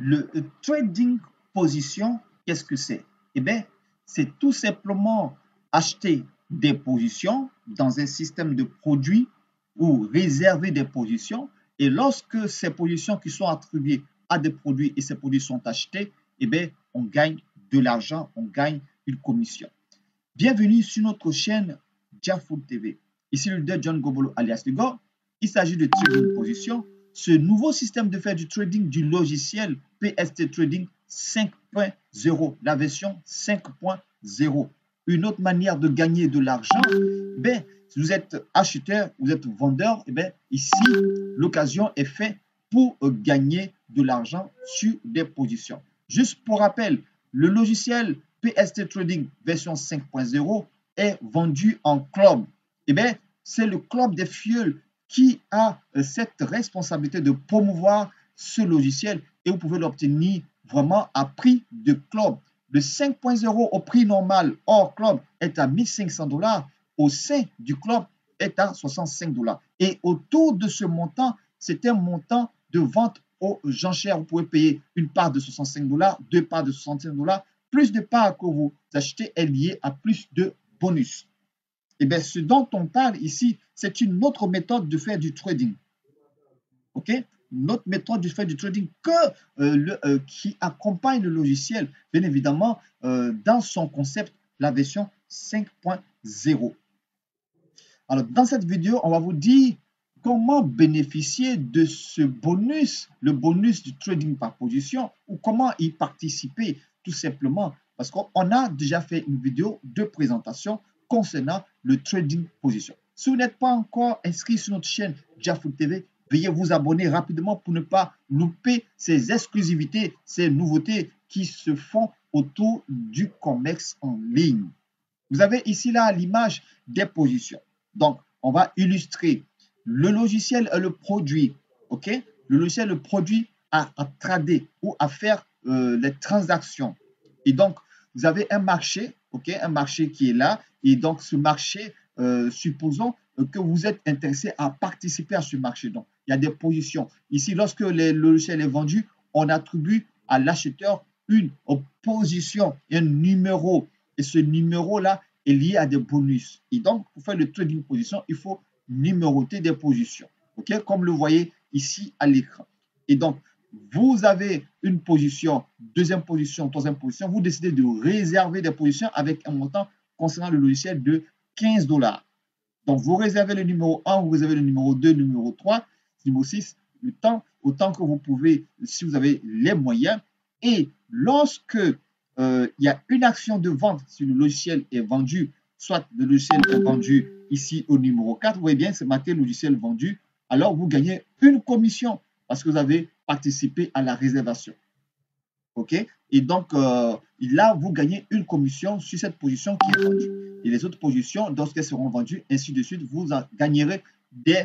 Le trading position, qu'est-ce que c'est? Eh bien, c'est tout simplement acheter des positions dans un système de produits ou réserver des positions. Et lorsque ces positions qui sont attribuées à des produits et ces produits sont achetés, eh bien, on gagne de l'argent, on gagne une commission. Bienvenue sur notre chaîne Jafood TV. Ici le leader John Gobolo alias Lugo. Il s'agit de trading position. Ce nouveau système de faire du trading du logiciel PST Trading 5.0, la version 5.0. Une autre manière de gagner de l'argent, ben, si vous êtes acheteur, vous êtes vendeur, et ben, ici, l'occasion est faite pour gagner de l'argent sur des positions. Juste pour rappel, le logiciel PST Trading version 5.0 est vendu en club. Eh bien, c'est le club des fioles qui a cette responsabilité de promouvoir ce logiciel et vous pouvez l'obtenir vraiment à prix de club. Le 5.0 au prix normal hors club est à 1500 $. Au sein du club est à 65 $. Et autour de ce montant, c'est un montant de vente aux enchères. Vous pouvez payer une part de 65 $, deux parts de 65 $. Plus de parts que vous achetez est lié à plus de bonus. Et bien, ce dont on parle ici, c'est une autre méthode de faire du trading. OK? Une autre méthode de faire du trading qui accompagne le logiciel, bien évidemment, dans son concept, la version 5.0. Alors, dans cette vidéo, on va vous dire comment bénéficier de ce bonus, le bonus du trading par position, ou comment y participer tout simplement. Parce qu'on a déjà fait une vidéo de présentation concernant le trading position. Si vous n'êtes pas encore inscrit sur notre chaîne Jafood TV, veuillez vous abonner rapidement pour ne pas louper ces exclusivités, ces nouveautés qui se font autour du commerce en ligne. Vous avez ici là l'image des positions. Donc, on va illustrer le logiciel et le produit. OK? Le logiciel, le produit à trader ou à faire les transactions. Et donc, vous avez un marché, OK? Un marché qui est là. Et donc, ce marché, supposons que vous êtes intéressé à participer à ce marché. Donc, il y a des positions. Ici, lorsque le logiciel est vendu, on attribue à l'acheteur une position, un numéro. Et ce numéro-là est lié à des bonus. Et donc, pour faire le trading position, il faut numéroter des positions. OK? Comme le voyez ici à l'écran. Et donc, vous avez une position, deuxième position, troisième position. Vous décidez de réserver des positions avec un montant concernant le logiciel de 15 $. Donc, vous réservez le numéro 1, vous réservez le numéro 2, le numéro 3, le numéro 6, le temps, autant que vous pouvez, si vous avez les moyens. Et lorsque il y a une action de vente, si le logiciel est vendu, soit le logiciel est vendu ici au numéro 4, vous voyez bien, c'est marqué logiciel vendu, alors vous gagnez une commission parce que vous avez participé à la réservation. OK? Et donc, là, vous gagnez une commission sur cette position qui est vendue. Et les autres positions, lorsqu'elles seront vendues, ainsi de suite, vous gagnerez des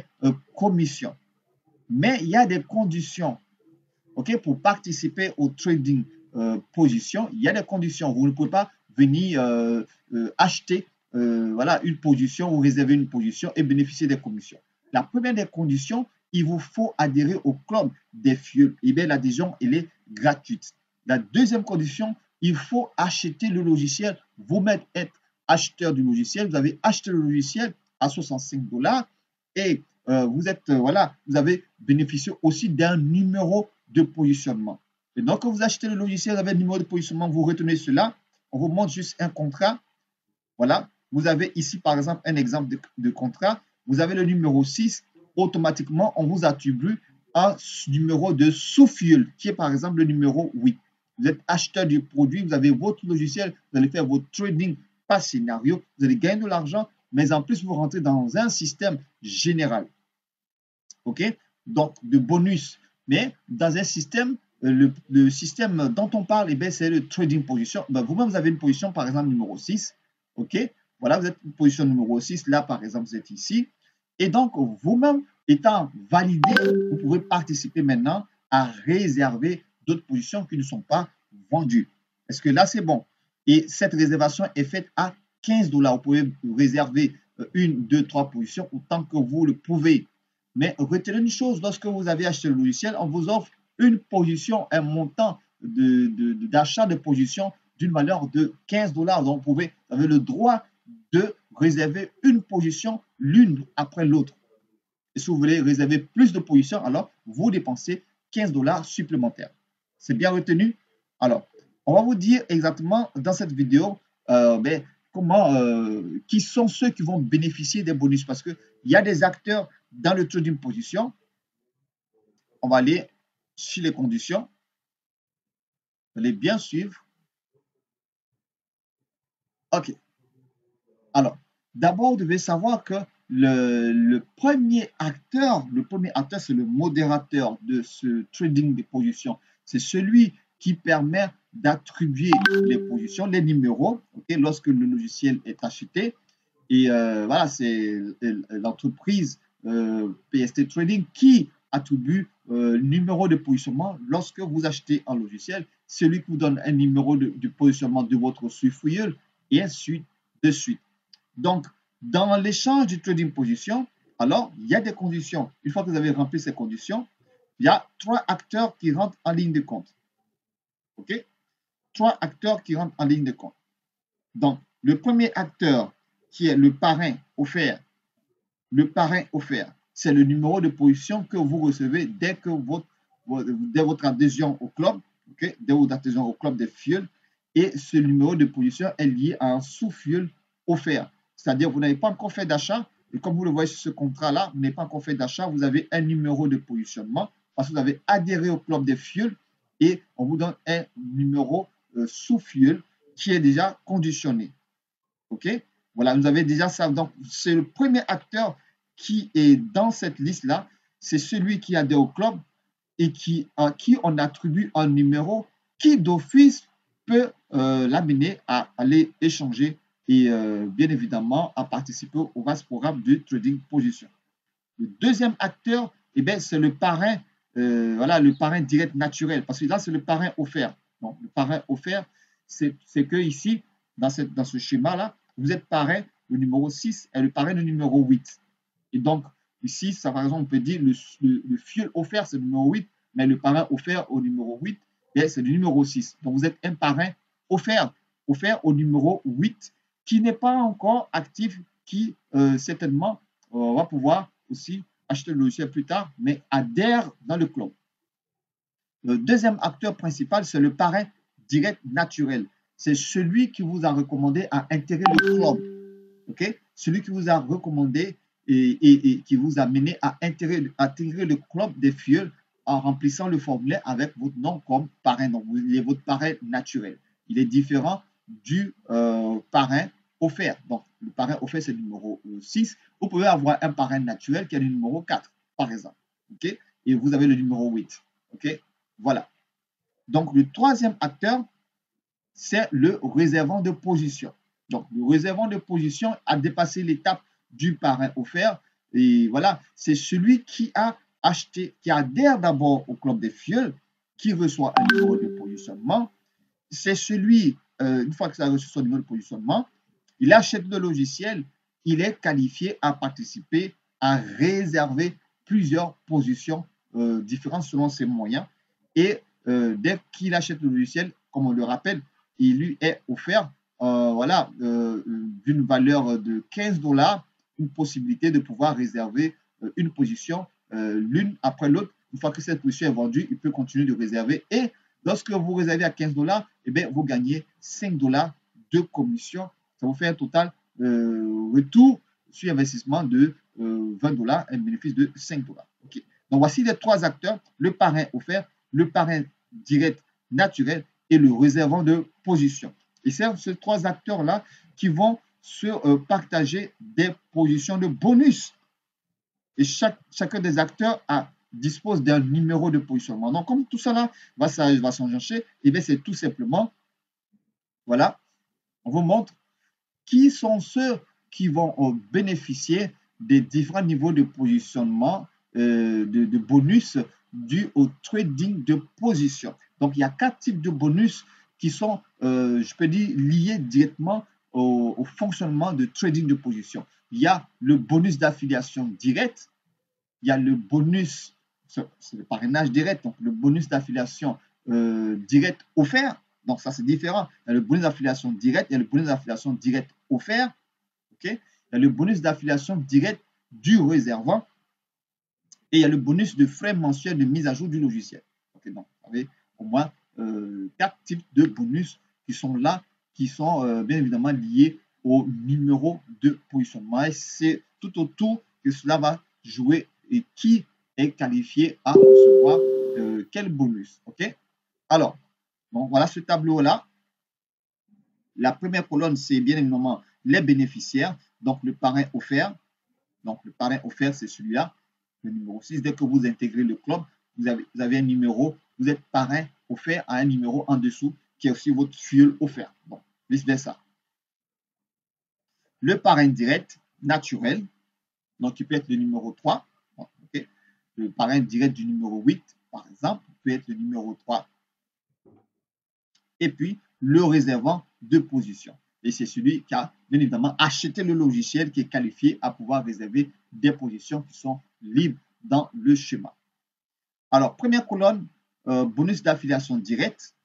commissions. Mais il y a des conditions. OK? Pour participer au trading position, il y a des conditions. Vous ne pouvez pas venir acheter voilà, une position ou réserver une position et bénéficier des commissions. La première des conditions, il vous faut adhérer au club des fioles. Et bien, l'adhésion, elle est gratuite. La deuxième condition, il faut acheter le logiciel. Vous-même être acheteur du logiciel. Vous avez acheté le logiciel à 65 $ et vous êtes, voilà, vous avez bénéficié aussi d'un numéro de positionnement. Et donc, quand vous achetez le logiciel avec un numéro de positionnement, vous retenez cela. On vous montre juste un contrat. Voilà. Vous avez ici, par exemple, un exemple de contrat. Vous avez le numéro 6. Automatiquement, on vous attribue un numéro de sous-fiole, qui est par exemple le numéro 8. Vous êtes acheteur du produit, vous avez votre logiciel, vous allez faire votre trading par scénario, vous allez gagner de l'argent, mais en plus, vous rentrez dans un système général. OK? Donc, de bonus. Mais dans un système, le système dont on parle, eh c'est le trading position. Ben, vous-même, vous avez une position, par exemple, numéro 6. OK? Voilà, vous êtes une position numéro 6. Là, par exemple, vous êtes ici. Et donc, vous-même, étant validé, vous pouvez participer maintenant à réserver d'autres positions qui ne sont pas vendues. Est-ce que là, c'est bon? Et cette réservation est faite à 15 $. Vous pouvez réserver une, deux, trois positions autant que vous le pouvez. Mais retenez une chose, lorsque vous avez acheté le logiciel, on vous offre une position, un montant d'achat de position d'une valeur de 15 $. Donc, vous avez le droit de réserver une position l'une après l'autre. Et si vous voulez réserver plus de positions, alors vous dépensez 15 $ supplémentaires. C'est bien retenu? Alors, on va vous dire exactement dans cette vidéo qui sont ceux qui vont bénéficier des bonus, parce qu'il y a des acteurs dans le trading position. On va aller sur les conditions. Vous allez bien suivre. OK. Alors, d'abord, vous devez savoir que le premier acteur, c'est le modérateur de ce trading des positions. C'est celui qui permet d'attribuer les positions, les numéros, lorsque le logiciel est acheté. Et voilà, c'est l'entreprise PST Trading qui attribue le numéro de positionnement lorsque vous achetez un logiciel. Celui qui vous donne un numéro de positionnement de votre Swift et ainsi de suite. Donc, dans l'échange du trading position, alors, il y a des conditions. Une fois que vous avez rempli ces conditions, il y a 3 acteurs qui rentrent en ligne de compte. OK? 3 acteurs qui rentrent en ligne de compte. Donc, le premier acteur, qui est le parrain offert, c'est le numéro de position que vous recevez dès votre adhésion au club, dès votre adhésion au club des fuels. Et ce numéro de position est lié à un sous-fuel offert. C'est-à-dire que vous n'avez pas encore fait d'achat, et comme vous le voyez sur ce contrat-là, vous n'avez pas encore fait d'achat, vous avez un numéro de positionnement parce que vous avez adhéré au club des fuels et on vous donne un numéro sous-fuel qui est déjà conditionné. OK? Voilà, vous avez déjà ça. Donc, c'est le premier acteur qui est dans cette liste-là. C'est celui qui adhère au club et à qui on attribue un numéro qui d'office peut l'amener à aller échanger et bien évidemment à participer au vaste programme de trading position. Le deuxième acteur, c'est le parrain, le parrain direct naturel, parce que là, c'est le parrain offert. Donc, le parrain offert, c'est que ici, dans ce schéma-là, vous êtes parrain, le numéro 6 et le parrain, le numéro 8. Et donc, ici, ça, par exemple, on peut dire le fuel offert, c'est le numéro 8, mais le parrain offert au numéro 8, c'est le numéro 6. Donc, vous êtes un parrain offert au numéro 8 qui n'est pas encore actif, qui certainement va pouvoir aussi acheter le logiciel plus tard, mais adhère dans le club. Le deuxième acteur principal, c'est le parrain direct naturel. C'est celui qui vous a recommandé à intégrer le club. Celui qui vous a recommandé et qui vous a mené à intégrer le club des fuels en remplissant le formulaire avec votre nom comme parrain. Donc, il est votre parrain naturel. Il est différent du parrain offert. Donc, le parrain offert, c'est le numéro 6. Vous pouvez avoir un parrain naturel qui est le numéro 4, par exemple. Et vous avez le numéro 8. Voilà. Donc, le troisième acteur, c'est le réservant de position. Donc, le réservant de position a dépassé l'étape du parrain offert. Et voilà, c'est celui qui a acheté, qui adhère d'abord au club des fuels, qui reçoit un numéro de positionnement. C'est celui, une fois que ça a reçu son numéro de positionnement, il achète le logiciel, il est qualifié à participer, à réserver plusieurs positions différentes selon ses moyens. Et dès qu'il achète le logiciel, comme on le rappelle, il lui est offert d'une valeur de 15 $, une possibilité de pouvoir réserver une position l'une après l'autre. Une fois que cette position est vendue, il peut continuer de réserver. Et lorsque vous réservez à 15 $, vous gagnez 5 $ de commission. Ça vous fait un total retour sur investissement de 20 $, un bénéfice de 5 $. Donc, voici les 3 acteurs, le parrain offert, le parrain direct naturel et le réservant de position. Et c'est ces 3 acteurs-là qui vont se partager des positions de bonus. Et chacun des acteurs dispose d'un numéro de positionnement. Donc, comme tout ça là va s'enchaîner, c'est tout simplement, voilà, on vous montre qui sont ceux qui vont bénéficier des différents niveaux de positionnement, de bonus dus au trading de position. Donc, il y a 4 types de bonus qui sont, je peux dire, liés directement au fonctionnement de trading de position. Il y a le bonus d'affiliation directe, il y a le bonus c'est le parrainage direct, donc le bonus d'affiliation direct offert. Donc ça, c'est différent. Il y a le bonus d'affiliation direct, il y a le bonus d'affiliation direct offert. Okay? Il y a le bonus d'affiliation direct du réservant et il y a le bonus de frais mensuels de mise à jour du logiciel. Okay? Donc, vous avez au moins 4 types de bonus qui sont là, qui sont bien évidemment liés au numéro de positionnement. Et c'est tout autour que cela va jouer et qui est qualifié à recevoir quel bonus. OK? Alors, bon, voilà ce tableau-là. La première colonne, c'est bien évidemment les bénéficiaires. Donc, le parrain offert. Donc, le parrain offert, c'est celui-là, le numéro 6. Dès que vous intégrez le club, vous avez un numéro, vous êtes parrain offert à un numéro en dessous qui est aussi votre fuel offert. Bon, vice-versa. Le parrain direct naturel, donc il peut être le numéro 3. Bon, okay. Le parrain direct du numéro 8, par exemple, peut être le numéro 3. Et puis, le réservant de position. Et c'est celui qui a, bien évidemment, acheté le logiciel qui est qualifié à pouvoir réserver des positions qui sont libres dans le schéma. Alors, première colonne, bonus d'affiliation directe.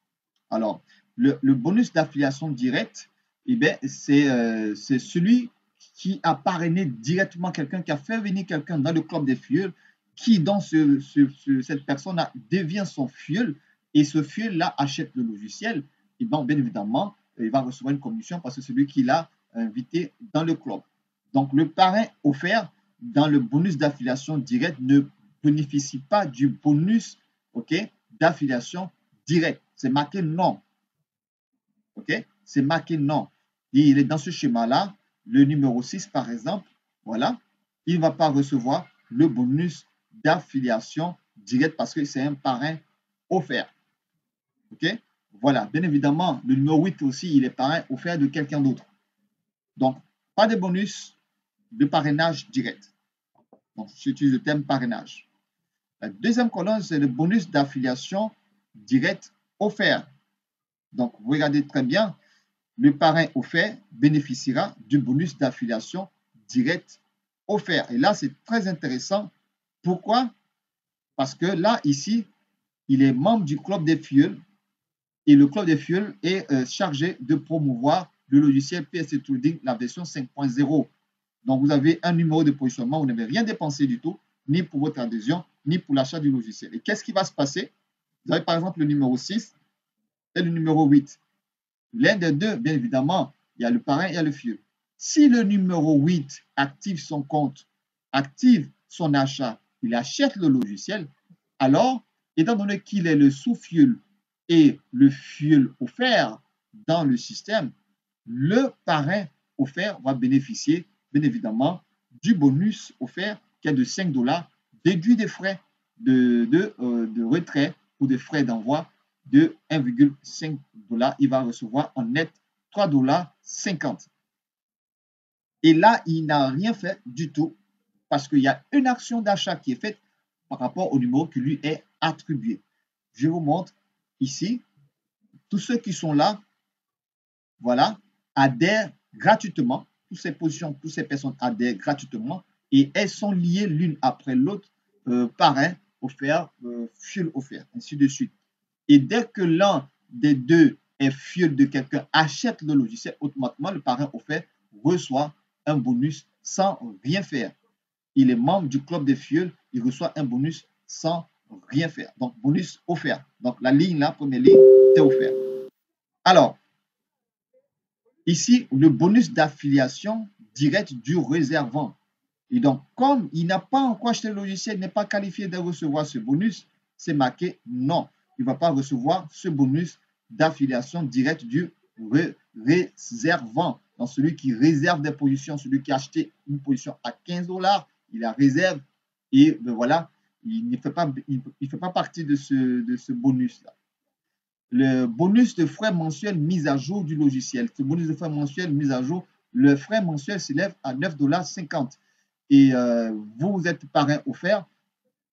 Alors, le bonus d'affiliation directe, eh bien, c'est celui qui a parrainé directement quelqu'un, qui a fait venir quelqu'un dans le club des fioles, qui, dans cette personne-là, devient son fiole, et ce fiole-là achète le logiciel. Et bien, bien évidemment, il va recevoir une commission parce que c'est celui qui l'a invité dans le club. Donc, le parrain offert dans le bonus d'affiliation directe ne bénéficie pas du bonus, okay, d'affiliation directe. C'est marqué non. OK? C'est marqué non. Il est dans ce schéma-là, le numéro 6, par exemple, voilà, il ne va pas recevoir le bonus d'affiliation directe parce que c'est un parrain offert. OK? Voilà, bien évidemment, le numéro 8 aussi, il est parrain offert de quelqu'un d'autre. Donc, pas de bonus de parrainage direct. Donc, j'utilise le terme parrainage. La deuxième colonne, c'est le bonus d'affiliation directe offert. Donc, vous regardez très bien, le parrain offert bénéficiera du bonus d'affiliation directe offert. Et là, c'est très intéressant. Pourquoi? Parce que là, ici, il est membre du club des fioles et le club des fioles est chargé de promouvoir le logiciel PSC Trading, la version 5.0. Donc, vous avez un numéro de positionnement, vous n'avez rien dépensé du tout, ni pour votre adhésion, ni pour l'achat du logiciel. Et qu'est-ce qui va se passer? Vous avez par exemple le numéro 6 et le numéro 8. L'un des deux, bien évidemment, il y a le parrain et il y a le fiole. Si le numéro 8 active son compte, active son achat, il achète le logiciel, alors, étant donné qu'il est le sous-fiole et le fiole offert dans le système, le parrain offert va bénéficier, bien évidemment, du bonus offert qui est de 5 $, déduit des frais de retrait ou des frais d'envoi de 1,5 $. Il va recevoir en net 3,50 $. Et là, il n'a rien fait du tout parce qu'il y a une action d'achat qui est faite par rapport au numéro qui lui est attribué. Je vous montre ici, tous ceux qui sont là, voilà, adhèrent gratuitement. Toutes ces positions, toutes ces personnes adhèrent gratuitement et elles sont liées l'une après l'autre, parrain offert, fuel offert, ainsi de suite. Et dès que l'un des deux est fiole de quelqu'un, achète le logiciel, automatiquement le parrain offert reçoit un bonus sans rien faire. Il est membre du club des fioles, il reçoit un bonus sans rien faire. Donc, bonus offert. Donc, la ligne là, première ligne, c'est offert. Alors, ici, le bonus d'affiliation directe du réservant. Et donc, comme il n'a pas encore acheté le logiciel, il n'est pas qualifié de recevoir ce bonus, c'est marqué non. Il ne va pas recevoir ce bonus d'affiliation directe du réservant. Donc, celui qui réserve des positions, celui qui a acheté une position à 15 $, il la réserve et ben voilà, il ne fait pas partie de ce bonus-là. Le bonus de frais mensuels mis à jour du logiciel. Ce bonus de frais mensuels mis à jour, le frais mensuel s'élève à 9,50 $. Et vous êtes parrain offert.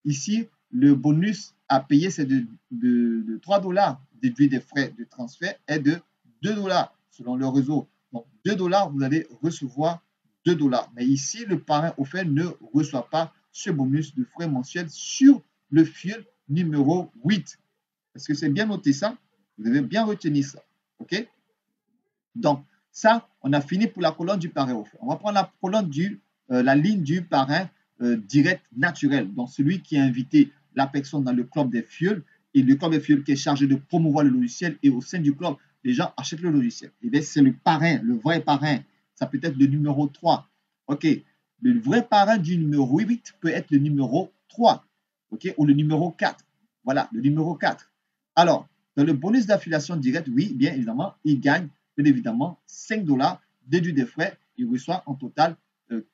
Ici, le bonus à payer, c'est de 3 $, déduit des frais de transfert, est de 2 $ selon le réseau. Donc, 2 $, vous allez recevoir 2 $. Mais ici, le parrain offert ne reçoit pas ce bonus de frais mensuels sur le fuel numéro 8. Est-ce que c'est bien noté ça? Vous devez bien retenir ça. OK? Donc, ça, on a fini pour la colonne du parrain offert. On va prendre la colonne la ligne du parrain direct naturel. Donc, celui qui a invité la personne dans le club des fuels et le club des fuels qui est chargé de promouvoir le logiciel et au sein du club, les gens achètent le logiciel. Et bien, c'est le parrain, le vrai parrain. Ça peut être le numéro 3. OK. Le vrai parrain du numéro 8 peut être le numéro 3. OK. Ou le numéro 4. Voilà, le numéro 4. Alors, dans le bonus d'affiliation directe, oui, bien évidemment, il gagne bien évidemment 5 $, déduit des frais, il reçoit en total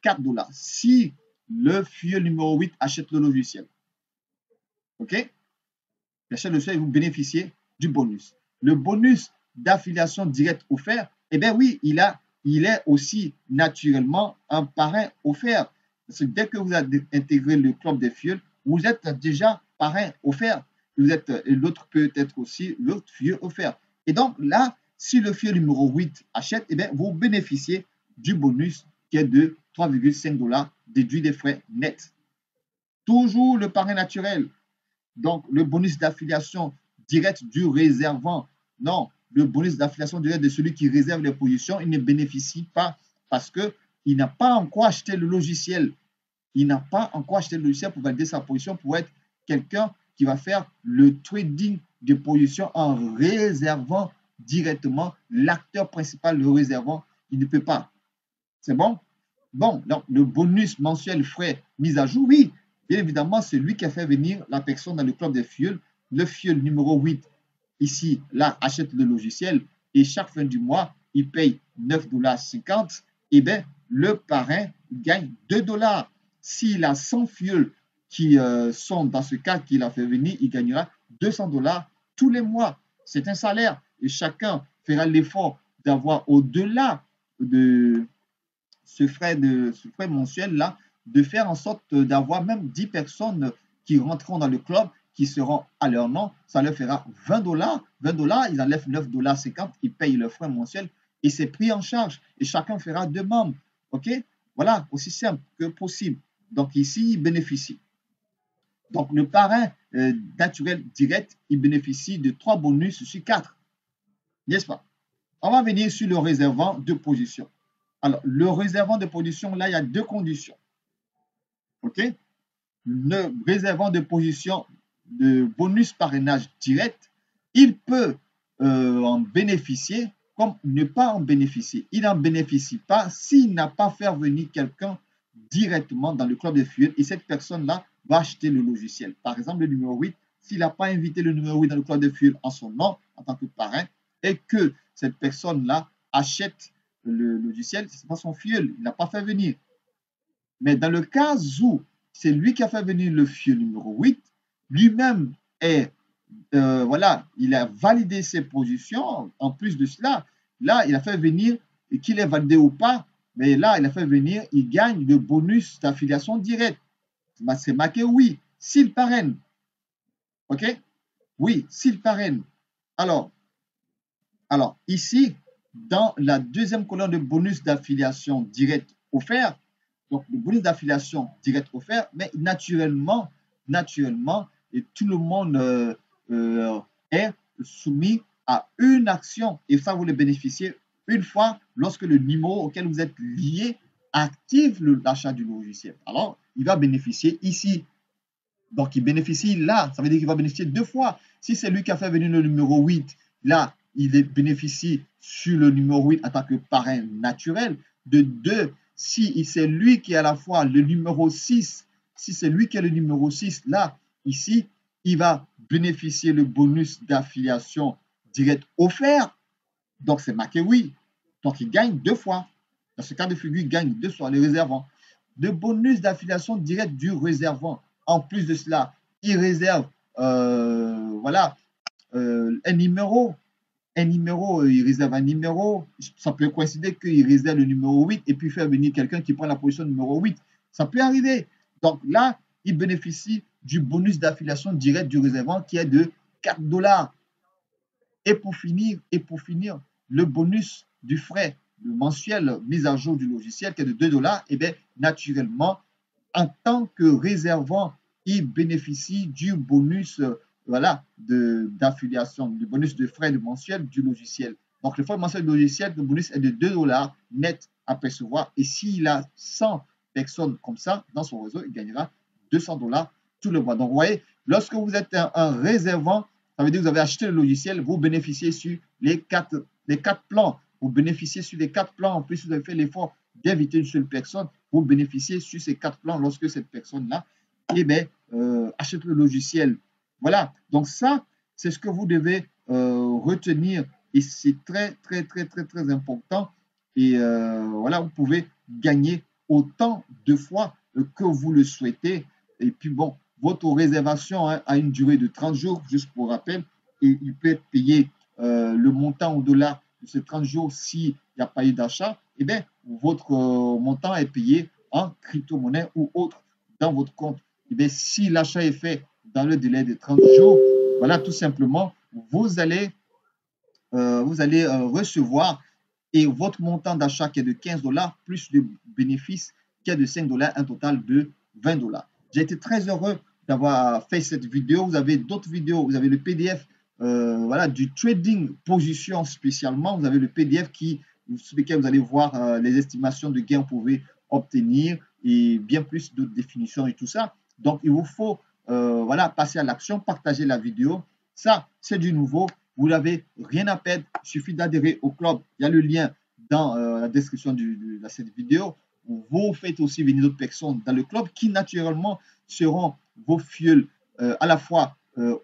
4 $. Si le fuel numéro 8 achète le logiciel, OK? Il achète le logiciel et vous bénéficiez du bonus. Le bonus d'affiliation directe offert, eh bien oui, il est aussi naturellement un parrain offert. Parce que dès que vous avez intégré le club des fuels, vous êtes déjà parrain offert. L'autre peut être aussi l'autre fuel offert. Et donc là, si le fuel numéro 8 achète, eh bien, vous bénéficiez du bonus qui est de 3,5 $ déduit des frais nets. Toujours le parrain naturel. Donc, le bonus d'affiliation directe du réservant. Non, le bonus d'affiliation directe de celui qui réserve les positions, il ne bénéficie pas parce qu'il n'a pas encore acheté le logiciel. Il n'a pas encore acheté le logiciel pour valider sa position, pour être quelqu'un qui va faire le trading de position en réservant directement l'acteur principal, le réservant. Il ne peut pas. C'est bon? Bon, donc le bonus mensuel frais mise à jour, oui, bien évidemment, c'est lui qui a fait venir la personne dans le club des fuels. Le fuel numéro 8, ici, là, achète le logiciel et chaque fin du mois, il paye 9,50 $. Et bien, le parrain gagne 2 $. S'il a 100 fuels qui sont dans ce cas qu'il a fait venir, il gagnera 200 $ tous les mois. C'est un salaire et chacun fera l'effort d'avoir au-delà de ce frais mensuel-là, de faire en sorte d'avoir même 10 personnes qui rentreront dans le club, qui seront à leur nom, ça leur fera 20 $. 20 $, ils enlèvent 9,50 $, ils payent leur frais mensuel et c'est pris en charge. Et chacun fera 2 membres. OK? Voilà, aussi simple que possible. Donc ici, il bénéficie. Donc le parrain naturel direct, il bénéficie de 3 bonus sur 4. N'est-ce pas? On va venir sur le réservant de position. Alors, le réservant de position, là, il y a 2 conditions. OK? Le réservant de position de bonus parrainage direct, il peut en bénéficier comme ne pas en bénéficier. Il n'en bénéficie pas s'il n'a pas fait venir quelqu'un directement dans le club de fuel et cette personne-là va acheter le logiciel. Par exemple, le numéro 8, s'il n'a pas invité le numéro 8 dans le club de fuel en son nom, en tant que parrain, et que cette personne-là achète le logiciel, ce n'est pas son fuel, il n'a pas fait venir. Mais dans le cas où c'est lui qui a fait venir le fuel numéro 8, lui-même est, voilà, il a validé ses positions. En plus de cela, là, il a fait venir, et qu'il est validé ou pas, mais là, il a fait venir, il gagne le bonus d'affiliation directe. C'est marqué oui, s'il parraine. OK? Oui, s'il parraine. Alors, ici, dans la deuxième colonne de bonus d'affiliation directe offert, donc le bonus d'affiliation directe offert, mais naturellement, et tout le monde est soumis à une action et ça, vous le bénéficiez une fois lorsque le numéro auquel vous êtes lié active l'achat du logiciel. Alors, il va bénéficier ici. Donc, il bénéficie là. Ça veut dire qu'il va bénéficier 2 fois. Si c'est lui qui a fait venir le numéro 8, là, il bénéficie sur le numéro 8 en tant que parrain naturel. De 2, si c'est lui qui est à la fois le numéro 6, si c'est lui qui est le numéro 6, là, ici, il va bénéficier le bonus d'affiliation directe offert. Donc, c'est marqué oui. Donc, il gagne 2 fois. Dans ce cas de figure, il gagne 2 fois les réservants. Le bonus d'affiliation directe du réservant. En plus de cela, il réserve voilà, un numéro. Il réserve un numéro. Ça peut coïncider qu'il réserve le numéro 8 et puis faire venir quelqu'un qui prend la position numéro 8. Ça peut arriver. Donc là, il bénéficie du bonus d'affiliation directe du réservant qui est de 4 $. Et pour finir, le bonus du frais mensuel mise à jour du logiciel qui est de 2 $, et bien naturellement, en tant que réservant ils bénéficient du bonus voilà, d'affiliation, du bonus de frais de mensuel du logiciel. Donc, le frais mensuel du logiciel, le bonus est de 2 dollars net à percevoir. Et s'il a 100 personnes comme ça dans son réseau, il gagnera 200 dollars tout le mois. Donc, vous voyez, lorsque vous êtes un réservant, ça veut dire que vous avez acheté le logiciel, vous bénéficiez sur les quatre plans. Vous bénéficiez sur les 4 plans. En plus, vous avez fait l'effort d'inviter une seule personne. Vous bénéficiez sur ces 4 plans lorsque cette personne-là eh bien, achète le logiciel. Voilà. Donc, ça, c'est ce que vous devez retenir. Et c'est très, très, très, très, très important. Et voilà, vous pouvez gagner autant de fois que vous le souhaitez. Et puis, bon, votre réservation hein, a une durée de 30 jours, juste pour rappel, et il peut être payé le montant au-delà de ces 30 jours s'il n'y a pas eu d'achat. Eh bien, votre montant est payé en crypto-monnaie ou autre dans votre compte. Eh bien, si l'achat est fait dans le délai de 30 jours, voilà, tout simplement, vous allez recevoir et votre montant d'achat qui est de 15 dollars plus le bénéfice qui est de 5 dollars, un total de 20 dollars. J'ai été très heureux d'avoir fait cette vidéo. Vous avez d'autres vidéos, vous avez le PDF voilà, du trading position spécialement. Vous avez le PDF sur lequel vous allez voir les estimations de gains que vous pouvez obtenir et bien plus d'autres définitions et tout ça. Donc, il vous faut voilà, passer à l'action, partager la vidéo. Ça, c'est du nouveau. Vous n'avez rien à perdre. Il suffit d'adhérer au club. Il y a le lien dans la description de cette vidéo. Vous faites aussi venir d'autres personnes dans le club qui, naturellement, seront vos fioles à la fois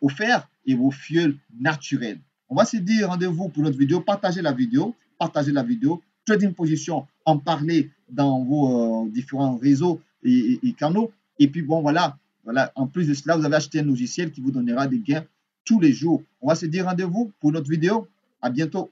offerts et vos fioles naturels. On va se dire rendez-vous pour notre vidéo. Partagez la vidéo. Partagez la vidéo. Trading position, en parler dans vos différents réseaux et canaux. Et puis, bon, voilà. Voilà. En plus de cela, vous avez acheté un logiciel qui vous donnera des gains tous les jours. On va se dire rendez-vous pour notre vidéo. À bientôt.